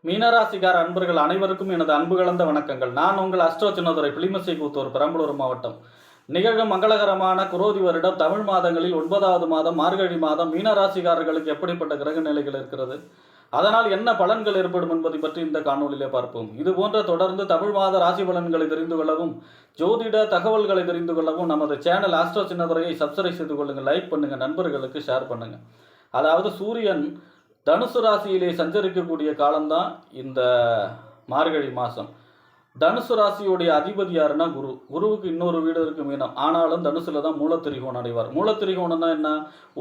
மீனராசிக்கார அன்பர்கள் அனைவருக்கும் எனது அன்பு கலந்த வணக்கங்கள். நான் உங்கள் அஸ்ட்ரோ சின்னதுரை பிளிமசை கூத்தூர், பெரம்பலூர் மாவட்டம். நிகழும் மங்களகரமான குரோதி வருடம் தமிழ் மாதங்களில் 9வது மாதம் மார்கழி மாதம் மீனராசிக்காரர்களுக்கு எப்படிப்பட்ட கிரக நிலைகள் இருக்கிறது, அதனால் என்ன பலன்கள் ஏற்படும் என்பதை பற்றி இந்த காணொலியிலே பார்ப்போம். இது போன்ற தொடர்ந்து தமிழ் மாத ராசி பலன்களை தெரிந்து கொள்ளவும், ஜோதிட தகவல்களை தெரிந்து கொள்ளவும் நமது சேனல் ஆஸ்ட்ரோ சின்னதுரையை சப்ஸ்கிரைப் செய்து கொள்ளுங்கள், லைக் பண்ணுங்க, நண்பர்களுக்கு ஷேர் பண்ணுங்க. அதாவது சூரியன் தனுசு ராசியிலே சஞ்சரிக்கக்கூடிய காலம்தான் இந்த மார்கழி மாதம். தனுசு ராசியுடைய அதிபதி யாருன்னா குரு. குருவுக்கு இன்னொரு வீடு இருக்கு மீனம், ஆனாலும் தனுசுல தான் மூலத்திரிகோணம் அடைவார். மூலத்திரிகோணம்னா என்ன?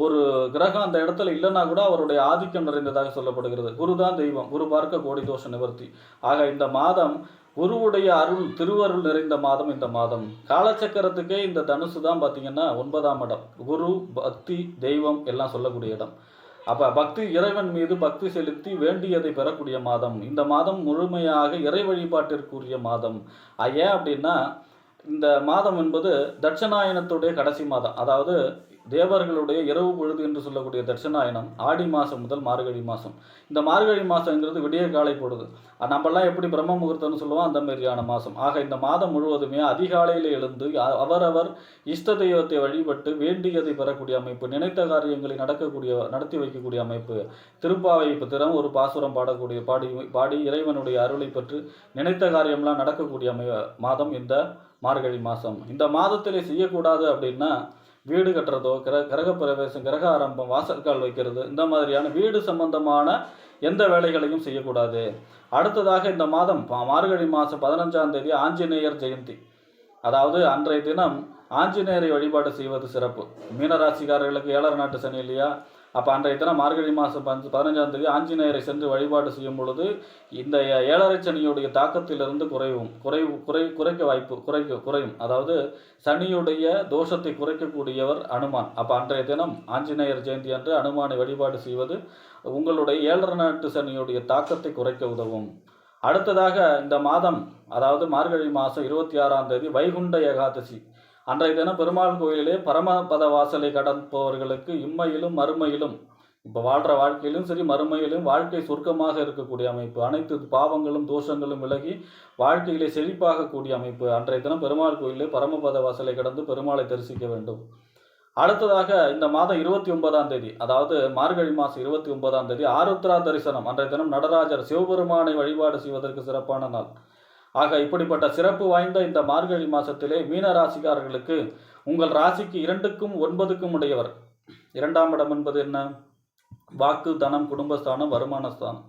ஒரு கிரகம் அந்த இடத்துல இல்லைன்னா கூட அவருடைய ஆதிக்கம் நிறைந்ததாக சொல்லப்படுகிறது. குரு தான் தெய்வம், குரு பார்க்க கோடி தோஷ நிவர்த்தி. ஆக இந்த மாதம் குருவுடைய அருள் திருவருள் நிறைந்த மாதம் இந்த மாதம். காலச்சக்கரத்துக்கே இந்த தனுசு தான் பார்த்தீங்கன்னா 9ஆம் இடம். குரு, பக்தி, தெய்வம் எல்லாம் சொல்லக்கூடிய இடம். அப்போ பக்தி, இறைவன் மீது பக்தி செலுத்தி வேண்டியதை பெறக்கூடிய மாதம் இந்த மாதம். முழுமையாக இறை வழிபாட்டிற்குரிய மாதம். ஏன் அப்படின்னா இந்த மாதம் என்பது தட்சணாயனத்துடைய கடைசி மாதம். அதாவது தேவர்களுடைய இரவு பொழுது என்று சொல்லக்கூடிய தட்சணாயனம் ஆடி மாதம் முதல் மார்கழி மாதம். இந்த மார்கழி மாதங்கிறது விடிய காலை பொழுது. நம்மெல்லாம் எப்படி பிரம்ம முகூர்த்தம்னு சொல்லுவோம், அந்த மாதிரியான மாதம். ஆக இந்த மாதம் முழுவதுமே அதிகாலையில் எழுந்து அவரவர் இஷ்ட தெய்வத்தை வழிபட்டு வேண்டியதை பெறக்கூடிய அமைப்பு, நினைத்த காரியங்களை நடத்தி வைக்கக்கூடிய அமைப்பு. திருப்பாவை திறம் ஒரு பாசுரம் பாடி இறைவனுடைய அருளை பெற்று நினைத்த காரியம்லாம் நடக்கக்கூடிய மாதம் இந்த மார்கழி மாதம். இந்த மாதத்திலே செய்யக்கூடாது அப்படின்னா வீடு கட்டுறதோ, கிரகப்பிரவேசம், கிரக ஆரம்பம், வாசற்கால் வைக்கிறது, இந்த மாதிரியான வீடு சம்பந்தமான எந்த வேலைகளையும் செய்யக்கூடாது. அடுத்ததாக இந்த மாதம் மார்கழி மாதம் 15ஆம் தேதி ஆஞ்சநேயர் ஜெயந்தி. அதாவது அன்றைய தினம் ஆஞ்சநேயரை வழிபாடு செய்வது சிறப்பு. மீனராசிக்காரர்களுக்கு 7 நாட்டு சனி இல்லையா? அப்போ அன்றைய தினம் மார்கழி மாதம் 15ஆம் தேதி ஆஞ்சநேயரை சென்று வழிபாடு செய்யும் பொழுது இந்த 7 சனியுடைய தாக்கத்திலிருந்து குறையும். அதாவது சனியுடைய தோஷத்தை குறைக்கக்கூடியவர் அனுமான். அப்போ அன்றைய தினம் ஆஞ்சநேயர் ஜெயந்தி அன்று அனுமானை வழிபாடு செய்வது உங்களுடைய 7 நாட்டு சனியுடைய தாக்கத்தை குறைக்க உதவும். அடுத்ததாக இந்த மாதம், அதாவது மார்கழி மாதம் 26ஆம் தேதி வைகுண்ட ஏகாதசி. அன்றைய தினம் பெருமாள் கோயிலிலே பரமபத வாசலை கடப்பவர்களுக்கு இம்மையிலும் மறுமையிலும், இப்போ வாழ்கிற வாழ்க்கையிலும் சரி மறுமையிலும் வாழ்க்கை சுருக்கமாக இருக்கக்கூடிய அமைப்பு, அனைத்து பாவங்களும் தோஷங்களும் விலகி வாழ்க்கையிலே செழிப்பாகக்கூடிய அமைப்பு. அன்றைய தினம் பெருமாள் கோயிலே பரமபத வாசலை கடந்து பெருமாளை தரிசிக்க வேண்டும். அடுத்ததாக இந்த மாதம் 29ஆம் தேதி, அதாவது மார்கழி மாதம் 29ஆம் தேதி ஆருத்ரா தரிசனம். அன்றைய தினம் நடராஜர் சிவபெருமானை வழிபாடு செய்வதற்கு சிறப்பான நாள். ஆக இப்படிப்பட்ட சிறப்பு வாய்ந்த இந்த மார்கழி மாதத்திலே மீன ராசிக்காரர்களுக்கு உங்கள் ராசிக்கு 2க்கும் 9க்கும் உடையவர். 2ஆம் இடம் என்பது என்ன? வாக்கு, தனம், குடும்பஸ்தானம், வருமானஸ்தானம்.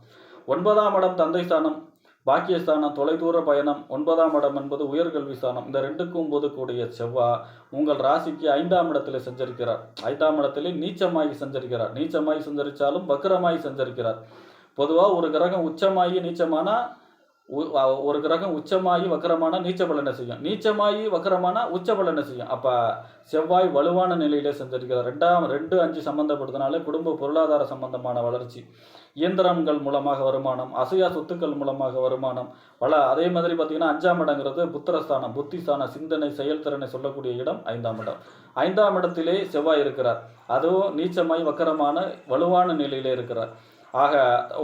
9ஆம் இடம் தந்தை ஸ்தானம், பாக்கியஸ்தானம், தொலைதூர பயணம். 9ஆம் இடம் என்பது உயர்கல்வி ஸ்தானம். இந்த 2க்கும் 9 கூடிய செவ்வாய் உங்கள் ராசிக்கு 5ஆம் இடத்திலே சஞ்சரிக்கிறார். 5ஆம் இடத்திலே நீச்சமாகி சஞ்சரிக்கிறார். நீச்சமாகி சஞ்சரித்தாலும் வக்ரமாகி சஞ்சரிக்கிறார். பொதுவாக ஒரு கிரகம் உச்சமாகி நீச்சமானா, ஒரு கிரகம் உச்சமாகி வக்கரமான நீச்ச பலனை செய்யும், நீச்சமாகி வக்கரமான உச்ச பலனை செய்யும். அப்போ செவ்வாய் வலுவான நிலையிலே செஞ்சிருக்கிறார். 2, 5 சம்பந்தப்படுறதுனால குடும்ப பொருளாதார சம்பந்தமான வளர்ச்சி, இயந்திரங்கள் மூலமாக வருமானம், அசையா சொத்துக்கள் மூலமாக வருமானம் அதே மாதிரி பார்த்தீங்கன்னா 5ஆம் இடங்கிறது புத்திரஸ்தானம், புத்திஸ்தானம், சிந்தனை, செயல்திறனை சொல்லக்கூடிய இடம் 5ஆம் இடம். 5ஆம் இடத்திலே செவ்வாய் இருக்கிறார். அதுவும் நீச்சமாய் வக்கரமான வலுவான நிலையிலே இருக்கிறார். ஆக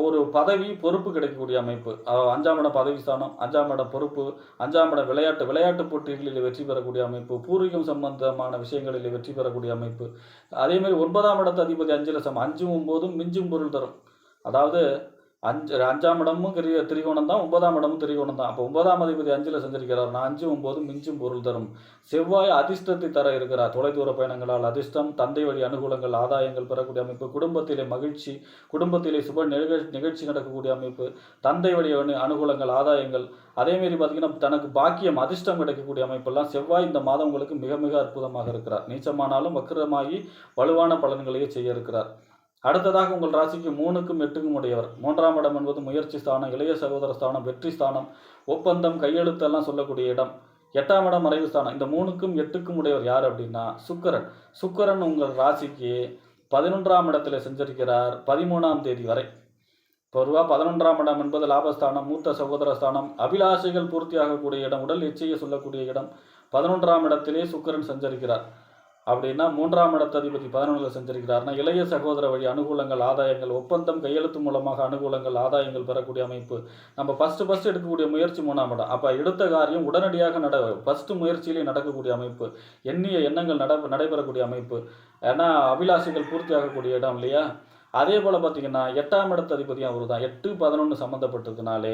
ஒரு பதவி பொறுப்பு கிடைக்கக்கூடிய அமைப்பு. 5ஆம் இடம் பதவி ஸ்தானம், 5ஆம் இடம் பொறுப்பு, 5ஆம் இடம் விளையாட்டு போட்டிகளில் வெற்றி பெறக்கூடிய அமைப்பு, பூர்வீகம் சம்பந்தமான விஷயங்களில் வெற்றி பெறக்கூடிய அமைப்பு. அதேமாதிரி 9ஆம் இடத்து அதிபதி 5 5ம் 9ம் மிஞ்சும் பொருள் தரும். அதாவது 5ஆம் இடமும் திரிகோணம் தான், 9ஆம் இடமும் திரிகோணம் தான். அப்போ 9ஆம் அதிபதி 5 சஞ்சரிக்கிறார். 5ம் 9ம் மிஞ்சும் பொருள் தரும். செவ்வாய் அதிர்ஷ்டத்தை தர இருக்கிறார். தொலைதூர பயணங்களால் அதிர்ஷ்டம், தந்தை வழி அனுகூலங்கள், ஆதாயங்கள் பெறக்கூடிய அமைப்பு, குடும்பத்திலே மகிழ்ச்சி, குடும்பத்திலே சுப நிகழ்ச்சி நடக்கக்கூடிய அமைப்பு, தந்தை வழி அனுகூலங்கள், ஆதாயங்கள். அதேமாரி பார்த்தீங்கன்னா தனக்கு பாக்கியம், அதிர்ஷ்டம் கிடைக்கக்கூடிய அமைப்பெல்லாம் செவ்வாய் இந்த மாதம் உங்களுக்கு மிக மிக அற்புதமாக இருக்கிறார். நீச்சமானாலும் வக்கிரமாகி வலுவான பலன்களையே செய்ய இருக்கிறார். அடுத்ததாக உங்கள் ராசிக்கு 3க்கும் 8க்கும் உடையவர். 3ஆம் இடம் என்பது முயற்சி ஸ்தானம், இளைய சகோதர ஸ்தானம், வெற்றி ஸ்தானம், ஒப்பந்தம், கையெழுத்தெல்லாம் சொல்லக்கூடிய இடம். 8ஆம் இடம் மறைவு ஸ்தானம். இந்த 3க்கும் 8க்கும் உடையவர் யார் அப்படின்னா சுக்கிரன். சுக்கிரன் உங்கள் ராசிக்கு 11ஆம் இடத்துல செஞ்சிருக்கிறார் 13ஆம் தேதி வரை. பொதுவாக 11ஆம் இடம் என்பது லாபஸ்தானம், மூத்த சகோதர ஸ்தானம், அபிலாஷைகள் பூர்த்தியாகக்கூடிய இடம், உடல் எச்சையை சொல்லக்கூடிய இடம். 11ஆம் இடத்திலே சுக்கிரன் சஞ்சரிக்கிறார். அப்படின்னா 3ஆம் இடத்து அதிபதி 11ல் செஞ்சிருக்கிறாருன்னா இளைய சகோதர வழி அனுகூலங்கள், ஆதாயங்கள், ஒப்பந்தம் கையெழுத்து மூலமாக அனுகூலங்கள், ஆதாயங்கள் பெறக்கூடிய அமைப்பு. நம்ம ஃபர்ஸ்ட் எடுக்கக்கூடிய முயற்சி 3ஆம் இடம். அப்போ எடுத்த காரியம் உடனடியாக ஃபர்ஸ்ட் முயற்சியிலே நடக்கக்கூடிய அமைப்பு, எண்ணிய எண்ணங்கள் நடைபெறக்கூடிய அமைப்பு. ஏன்னா அபிலாஷைகள் பூர்த்தியாகக்கூடிய இடம் இல்லையா? அதே போல் பார்த்தீங்கன்னா 8ஆம் இடத்து அதிபதியும் அவர் தான். 8, 11 சம்மந்தப்பட்டதுனாலே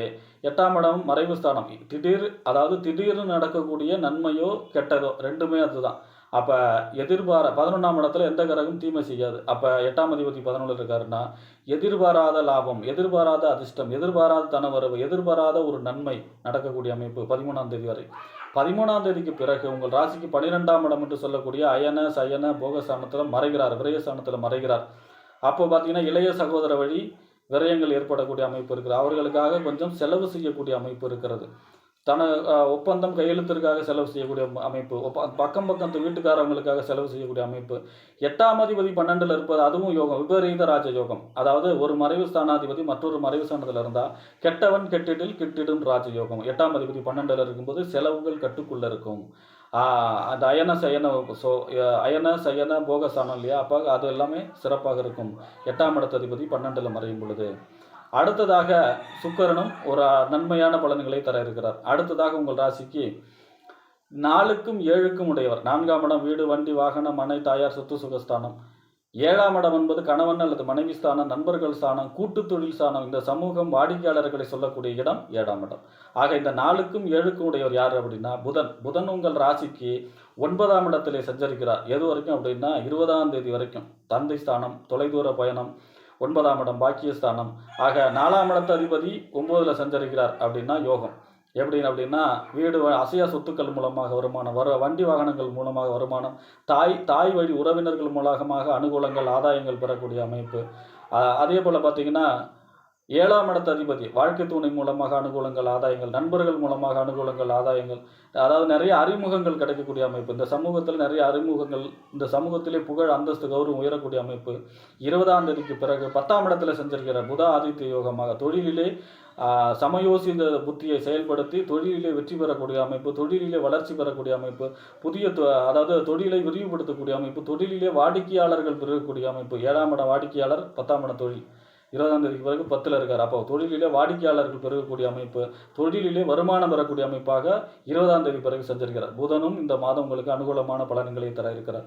8ஆம் இடம் மறைவு ஸ்தானம். திடீர்னு நடக்கக்கூடிய நன்மையோ கெட்டதோ ரெண்டுமே அதுதான். அப்போ 11ஆம் இடத்துல எந்த கிரகம் தீமை செய்யாது. அப்போ 8ஆம் அதிபதி 11 இருக்காருன்னா எதிர்பாராத லாபம், எதிர்பாராத அதிர்ஷ்டம், எதிர்பாராத தனவரவு, எதிர்பாராத ஒரு நன்மை நடக்கக்கூடிய அமைப்பு 13ஆம் தேதி வரை. 13ஆம் தேதிக்கு பிறகு உங்கள் ராசிக்கு 12ஆம் இடம் என்று சொல்லக்கூடிய அயன சயன போகஸ்தானத்தில் மறைகிறார், விரயஸ்தானத்தில் மறைகிறார். அப்போ பார்த்தீங்கன்னா இளைய சகோதர வழி விரயங்கள் ஏற்படக்கூடிய அமைப்பு இருக்குது. அவர்களுக்காக கொஞ்சம் செலவு செய்யக்கூடிய அமைப்பு இருக்கிறது. ஒப்பந்தம் கையெழுத்திற்காக செலவு செய்யக்கூடிய அமைப்பு, பக்கம் வீட்டுக்காரவங்களுக்காக செலவு செய்யக்கூடிய அமைப்பு. 8ஆம் அதிபதி 12ல் இருப்பது அதுவும் யோகம், விபரீத ராஜ யோகம். அதாவது ஒரு மறைவு ஸ்தானாதிபதி மற்றொரு மறைவு ஸ்தானத்தில் இருந்தால் கெட்டவன் கெட்டிடும் ராஜயோகம். 8ஆம் அதிபதி 12ல் இருக்கும்போது செலவுகள் கட்டுக்குள்ளே இருக்கும். அந்த அயன சயன போகஸ்தானம் இல்லையா? அப்போ அது எல்லாமே சிறப்பாக இருக்கும் 8ஆம் இடத்து அதிபதி 12ல் மறையும் பொழுது. அடுத்ததாக சுக்கிரனும் ஒரு நன்மையான பலன்களை தர இருக்கிறார். அடுத்ததாக உங்கள் ராசிக்கு 4க்கும் 7க்கும் உடையவர். 4ஆம் இடம் வீடு, வண்டி, வாகனம், மனை, தாயார், சொத்து, சுகஸ்தானம். 7ஆம் இடம் என்பது கணவன் அல்லது மனைவி ஸ்தானம், நண்பர்கள் ஸ்தானம், கூட்டு தொழில் ஸ்தானம். இந்த சமூகம் வாடிக்கையாளர்களை சொல்லக்கூடிய இடம் 7ஆம் இடம். ஆக இந்த 4க்கும் 7க்கும் உடையவர் யார் அப்படின்னா புதன் உங்கள் ராசிக்கு 9ஆம் இடத்திலே சஞ்சரிக்கிறார். எது வரைக்கும் அப்படின்னா 20ஆம் தேதி வரைக்கும். தந்தை ஸ்தானம், தொலைதூர பயணம், 9ஆம் இடம் பாக்கியஸ்தானம். ஆக 4ஆம் இடத்து அதிபதி 9ல் சஞ்சரிக்கிறார் அப்படின்னா யோகம். எப்படின்னு அப்படின்னா வீடு, அசையா சொத்துக்கள் மூலமாக வருமானம், வண்டி வாகனங்கள் மூலமாக வருமானம், தாய் வழி உறவினர்கள் மூலமாக அனுகூலங்கள், ஆதாயங்கள் பெறக்கூடிய அமைப்பு. அதே போல் பார்த்தீங்கன்னா 7ஆம் இடத்து அதிபதி வாழ்க்கை துணை மூலமாக அனுகூலங்கள், ஆதாயங்கள், நண்பர்கள் மூலமாக அனுகூலங்கள், ஆதாயங்கள். அதாவது நிறைய அறிமுகங்கள் கிடைக்கக்கூடிய அமைப்பு. இந்த சமூகத்தில் நிறைய அறிமுகங்கள், இந்த சமூகத்திலே புகழ், அந்தஸ்து, கௌரவம் உயரக்கூடிய அமைப்பு. 20ஆம் தேதிக்கு பிறகு 10ஆம் இடத்துல செஞ்சிருக்கிற புத ஆதித்ய யோகமாக தொழிலிலே சமயோசித புத்தியை செயல்படுத்தி தொழிலிலே வெற்றி பெறக்கூடிய அமைப்பு, தொழிலிலே வளர்ச்சி பெறக்கூடிய அமைப்பு, அதாவது தொழிலை விரிவுபடுத்தக்கூடிய அமைப்பு, தொழிலிலே வாடிக்கையாளர்கள் பெறக்கூடிய அமைப்பு. 7ஆம் இடம் வாடிக்கையாளர், 10ஆம் இடம் தொழில். 20ஆம் தேதிக்கு பிறகு 10ல் இருக்கார். அப்போ தொழிலிலே வாடிக்கையாளர்கள் பெறக்கூடிய அமைப்பு, தொழிலிலே வருமானம் பெறக்கூடிய அமைப்பாக 20ஆம் தேதி பிறகு செஞ்சிருக்கிறார். புதனும் இந்த மாதம் உங்களுக்கு அனுகூலமான பலன்களை தர இருக்கிறார்.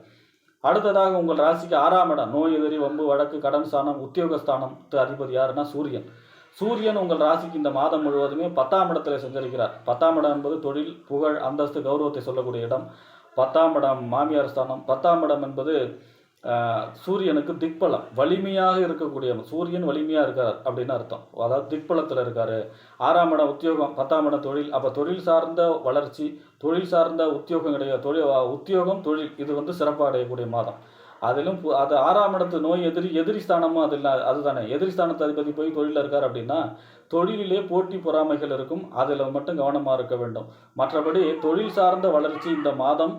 அடுத்ததாக உங்கள் ராசிக்கு 6ஆம் இடம் நோய் எதிரி, வம்பு, வழக்கு, கடன் ஸ்தானம், உத்தியோகஸ்தானம் அதிபதி யாருன்னா சூரியன் உங்கள் ராசிக்கு இந்த மாதம் முழுவதுமே 10ஆம் இடத்துல செஞ்சிருக்கிறார். 10ஆம் இடம் என்பது தொழில், புகழ், அந்தஸ்து, கௌரவத்தை சொல்லக்கூடிய இடம். 10ஆம் இடம் மாமியார் ஸ்தானம். 10ஆம் இடம் என்பது சூரியனுக்கு திக்பலம், வலிமையாக இருக்கக்கூடிய சூரியன் வலிமையாக இருக்கார் அப்படின்னு அர்த்தம். அதாவது திக்பலத்தில் இருக்காரு. 6ஆம் இடம் உத்தியோகம், 10ஆம் இடம் தொழில். அப்போ தொழில் சார்ந்த வளர்ச்சி, தொழில் சார்ந்த உத்தியோகம் கிடையாது, உத்தியோகம் தொழில் இது சிறப்பாக அடையக்கூடிய மாதம். அதிலும் அது 6ஆம் இடத்து நோய் எதிரி ஸ்தானமும் அதுதானே. எதிரி ஸ்தானத்து அதிபதி போய் தொழிலில் இருக்கார் அப்படின்னா தொழிலிலே போட்டி பொறாமைகள் இருக்கும். அதில் மட்டும் கவனமாக இருக்க வேண்டும். மற்றபடி தொழில் சார்ந்த வளர்ச்சி இந்த மாதம்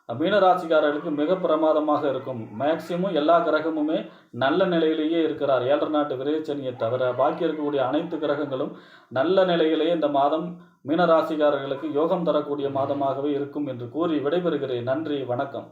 மீனராசிக்காரர்களுக்கு மிக பிரமாதமாக இருக்கும். மேக்சிமம் எல்லா கிரகமுமே நல்ல நிலையிலேயே இருக்கிறார். 7 நாட்டு விரைச்சனியை தவிர பாக்கி இருக்கக்கூடிய அனைத்து கிரகங்களும் நல்ல நிலையிலேயே இந்த மாதம் மீனராசிக்காரர்களுக்கு யோகம் தரக்கூடிய மாதமாகவே இருக்கும் என்று கூறி விடைபெறுகிறேன். நன்றி, வணக்கம்.